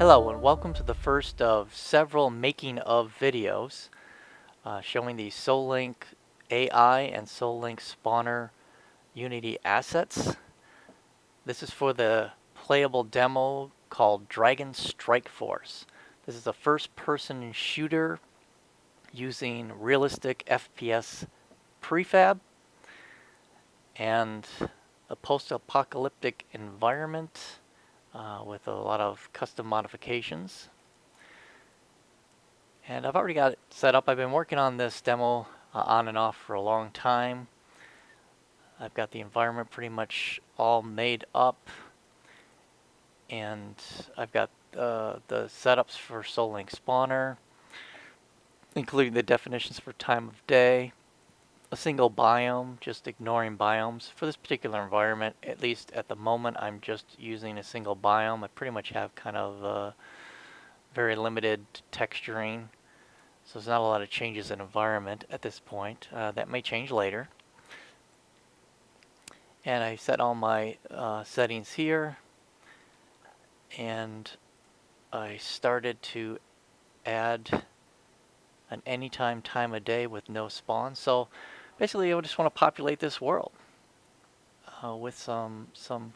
Hello and welcome to the first of several making of videos showing the SoulLink AI and SoulLink Spawner Unity assets. This is for the playable demo called Dragon Strike Force. This is a first-person shooter using realistic FPS prefab and a post-apocalyptic environment with a lot of custom modifications. And I've already got it set up. I've been working on this demo on and off for a long time. I've got the environment pretty much all made up, and I've got the setups for SoulLink Spawner, including the definitions for time of day, a single biome, just ignoring biomes. For this particular environment, at least at the moment, I'm just using a single biome. I pretty much have kind of very limited texturing. So there's not a lot of changes in environment at this point. That may change later. And I set all my settings here. And I started to add an anytime time of day with no spawn. So basically I just want to populate this world with some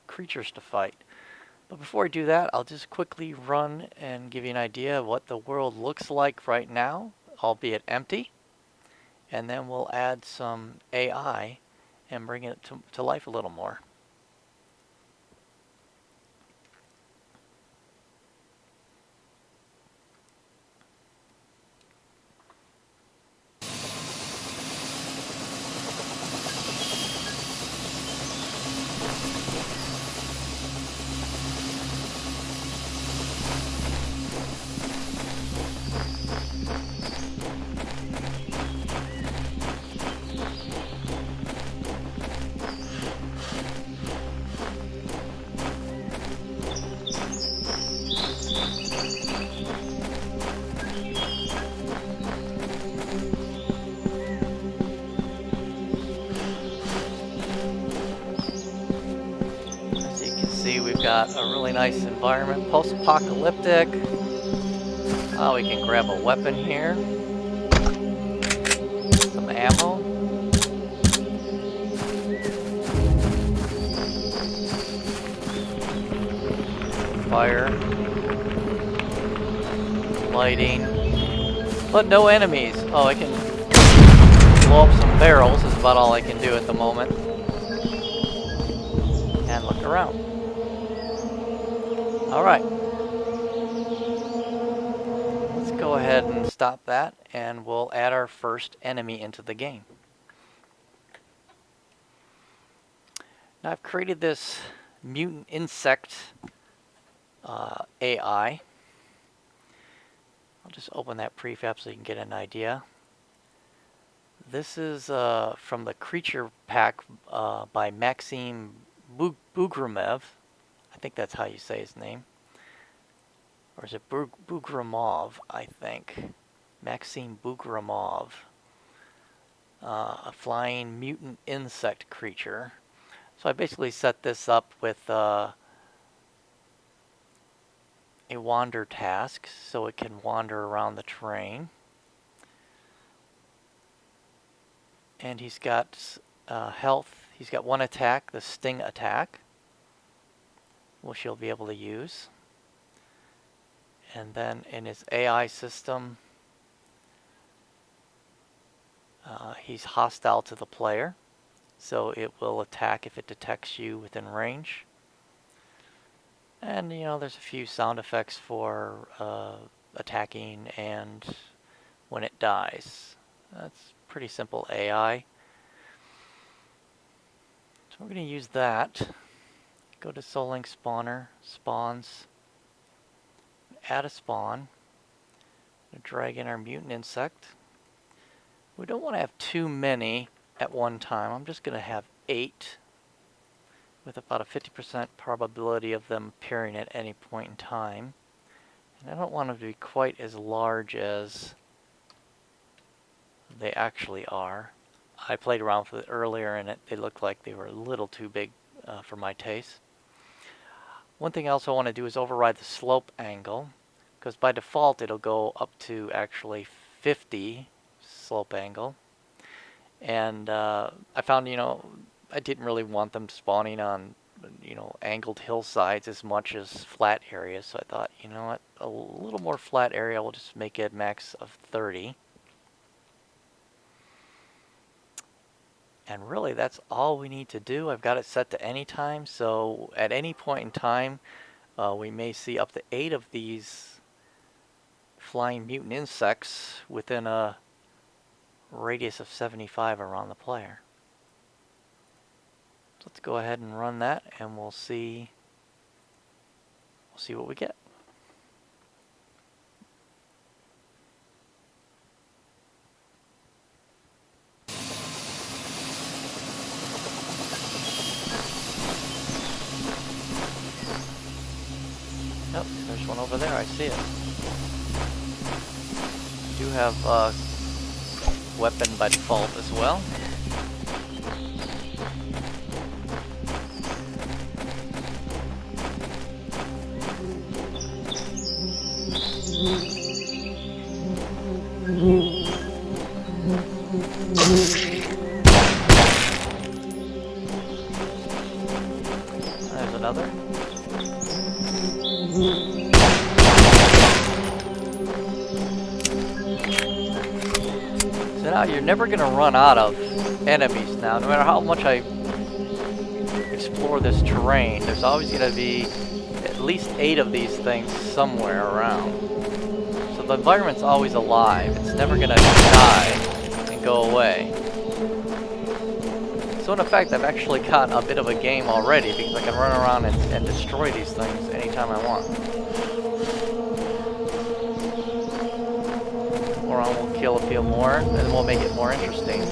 creatures to fight. But before I do that, I'll just quickly run and give you an idea of what the world looks like right now, albeit empty. And then we'll add some AI and bring it to life a little more. We've got a really nice environment, post-apocalyptic. We can grab a weapon here, some ammo. Fire, lighting, but no enemies. Oh, I can blow up some barrels is about all I can do at the moment. And look around. Alright. Let's go ahead and stop that, and we'll add our first enemy into the game. Now I've created this Mutant Insect AI. I'll just open that prefab so you can get an idea. This is from the creature pack by Maxim Bugramev. I think that's how you say his name. Or is it Bugramov, I think. Maxim Bugramov. A flying mutant insect creature. So I basically set this up with a wander task, so it can wander around the terrain. And he's got health. He's got one attack, the sting attack, which he'll be able to use. And then in his AI system, he's hostile to the player, so it will attack if it detects you within range. And there's a few sound effects for attacking and when it dies. That's pretty simple AI. So we're going to use that. Go to SoulLink Spawner, Spawns, add a spawn, drag in our Mutant Insect. We don't want to have too many at one time. I'm just going to have 8 with about a 50% probability of them appearing at any point in time. And I don't want them to be quite as large as they actually are. I played around with it earlier and they looked like they were a little too big for my taste. One thing else I want to do is override the slope angle, because by default it'll go up to actually 50 slope angle. And I found, I didn't really want them spawning on, angled hillsides as much as flat areas. So I thought, you know what, a little more flat area, we'll just make it max of 30. And really, that's all we need to do. I've got it set to anytime, so at any point in time, we may see up to 8 of these flying mutant insects within a radius of 75 around the player. So let's go ahead and run that, and we'll see what we get. Yep, there's one over there. I see it. I do have weapon by default as well. There's another. So now you're never going to run out of enemies now. No matter how much I explore this terrain, there's always going to be at least 8 of these things somewhere around. So the environment's always alive. It's never going to die and go away. So in effect, I've actually got a bit of a game already because I can run around and destroy these things anytime I want. Or we'll kill a few more, and then we'll make it more interesting.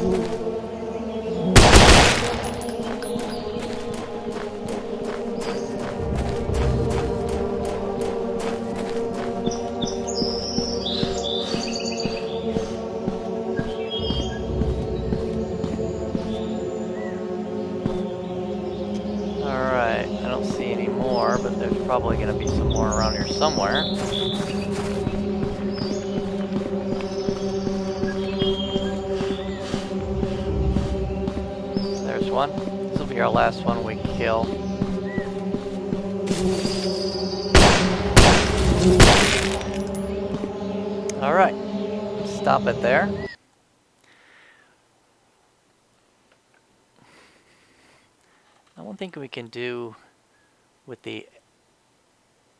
Alright, I don't see any more, but there's probably going to be some more around here somewhere. There's one. This will be our last one we kill. Alright, stop it there. Now, one thing we can do with the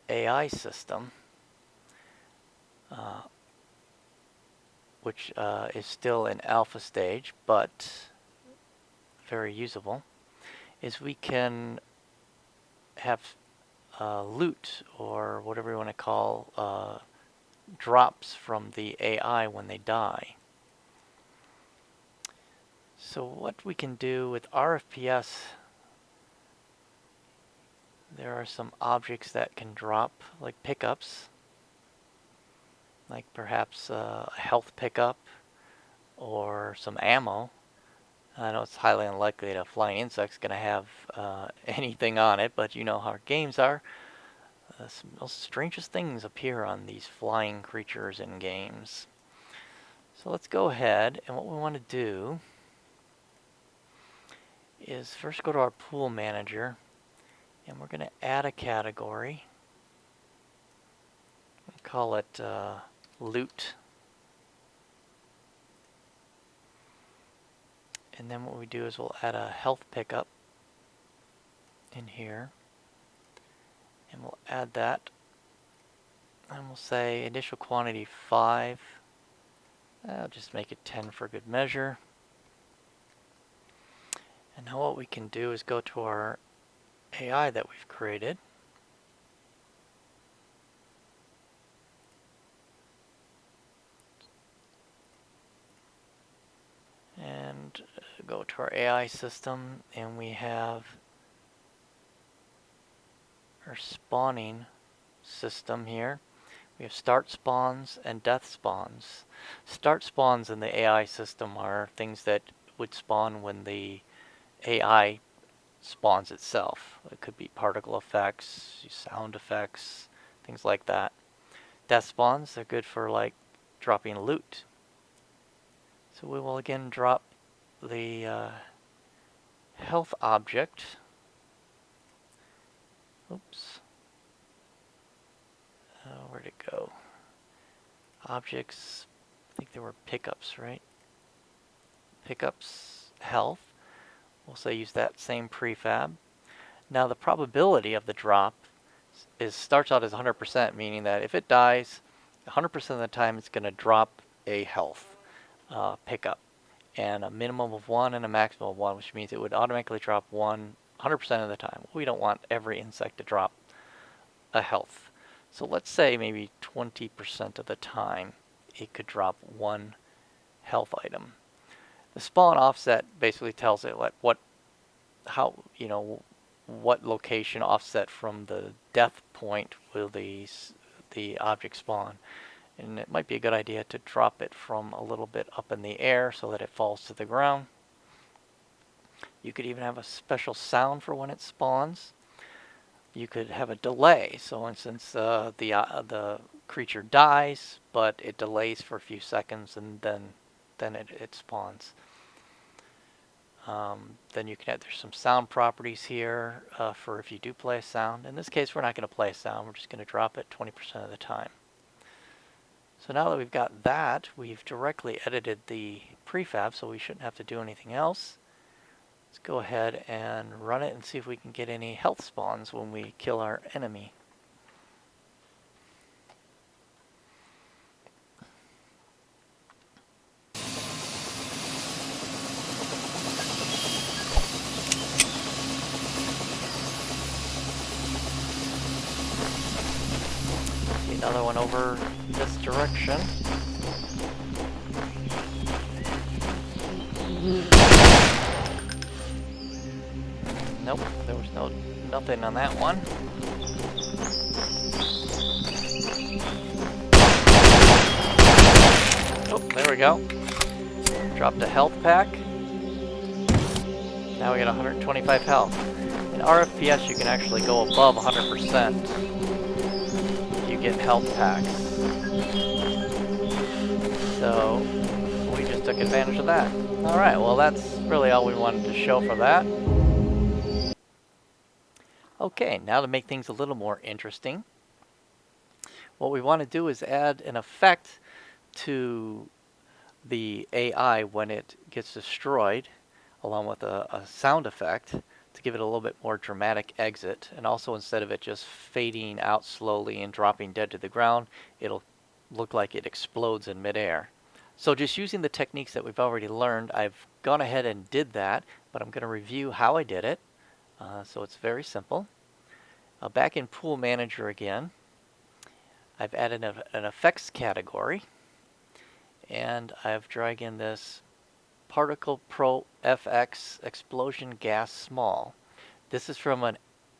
AI system, which is still in alpha stage, but very usable, is we can have loot, or whatever you want to call, drops from the AI when they die. So what we can do with RFPS, there are some objects that can drop, like pickups, like perhaps a health pickup or some ammo. I know it's highly unlikely that a flying insect's going to have anything on it, but you know how games are. Some of the strangest things appear on these flying creatures in games. So let's go ahead, and what we want to do is first go to our pool manager, and we're going to add a category. We'll call it loot. And then what we do is we'll add a health pickup in here. And we'll add that. And we'll say initial quantity 5. I'll just make it 10 for good measure. And now what we can do is go to our AI that we've created. And go to our AI system, and we have our spawning system here. We have start spawns and death spawns. Start spawns in the AI system are things that would spawn when the AI spawns itself. It could be particle effects, sound effects, things like that. Death spawns, they're good for like dropping loot. So we will again drop the health object. Oops. Where'd it go? Objects, I think there were pickups, right? Pickups, health. We'll say use that same prefab. Now the probability of the drop starts out as 100%, meaning that if it dies, 100% of the time it's going to drop a health pickup, and a minimum of 1 and a maximum of 1, which means it would automatically drop 1 100% of the time. We don't want every insect to drop a health. So let's say maybe 20% of the time it could drop 1 health item. The spawn offset basically tells it like what location offset from the death point will the object spawn. And it might be a good idea to drop it from a little bit up in the air so that it falls to the ground. You could even have a special sound for when it spawns. You could have a delay. So, for instance, the creature dies, but it delays for a few seconds, and then it spawns. Then you can add, there's some sound properties here for if you do play a sound. In this case, we're not going to play a sound. We're just going to drop it 20% of the time. So now that we've got that, we've directly edited the prefab, so we shouldn't have to do anything else. Let's go ahead and run it and see if we can get any health spawns when we kill our enemy. See another one over this direction. Nope, there was nothing on that one. Oh, there we go. Dropped a health pack. Now we got 125 health. In RFPS, you can actually go above 100%. You get health packs. So we just took advantage of that. All right, well that's really all we wanted to show for that. Okay, now to make things a little more interesting, what we want to do is add an effect to the AI when it gets destroyed, along with a sound effect to give it a little bit more dramatic exit. And also, instead of it just fading out slowly and dropping dead to the ground, it'll look like it explodes in midair. So just using the techniques that we've already learned, I've gone ahead and did that, but I'm going to review how I did it. So it's very simple. Back in Pool Manager again, I've added an effects category, and I've dragged in this Particle Pro FX Explosion Gas Small. This is from an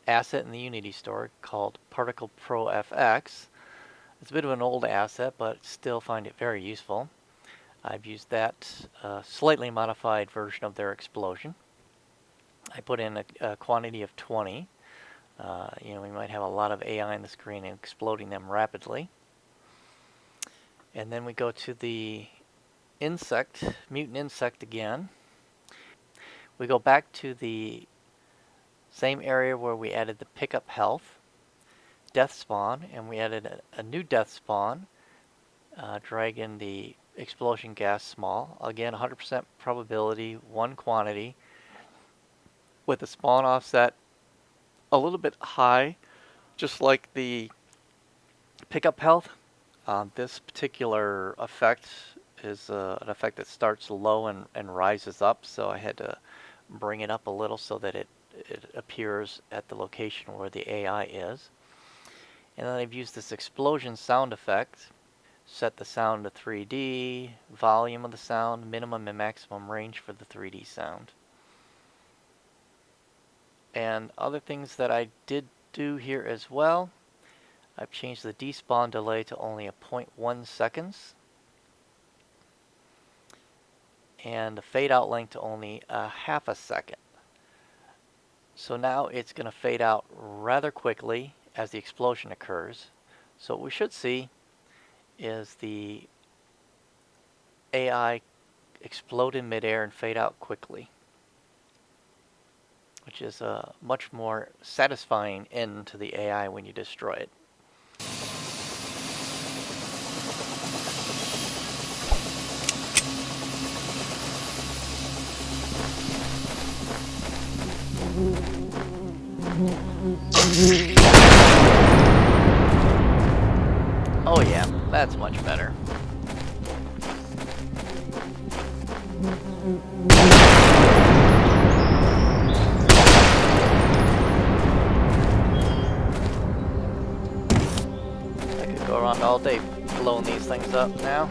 asset in the Unity store called Particle Pro FX. It's a bit of an old asset, but still find it very useful. I've used that slightly modified version of their explosion. I put in a quantity of 20. We might have a lot of AI on the screen and exploding them rapidly. And then we go to the Mutant Insect again. We go back to the same area where we added the pickup health, death spawn, and we added a new death spawn, drag in the explosion gas small. Again, 100% probability, 1 quantity, with the spawn offset a little bit high, just like the pickup health. This particular effect is an effect that starts low and rises up, so I had to bring it up a little so that it appears at the location where the AI is. And then I've used this explosion sound effect, set the sound to 3D, volume of the sound, minimum and maximum range for the 3D sound. And other things that I did do here as well, I've changed the despawn delay to only a 0.1 seconds. And the fade out length to only a half a second. So now it's going to fade out rather quickly as the explosion occurs. So what we should see is the AI explode in midair and fade out quickly, which is a much more satisfying end to the AI when you destroy it. Oh yeah, that's much better. I could go around all day blowing these things up now.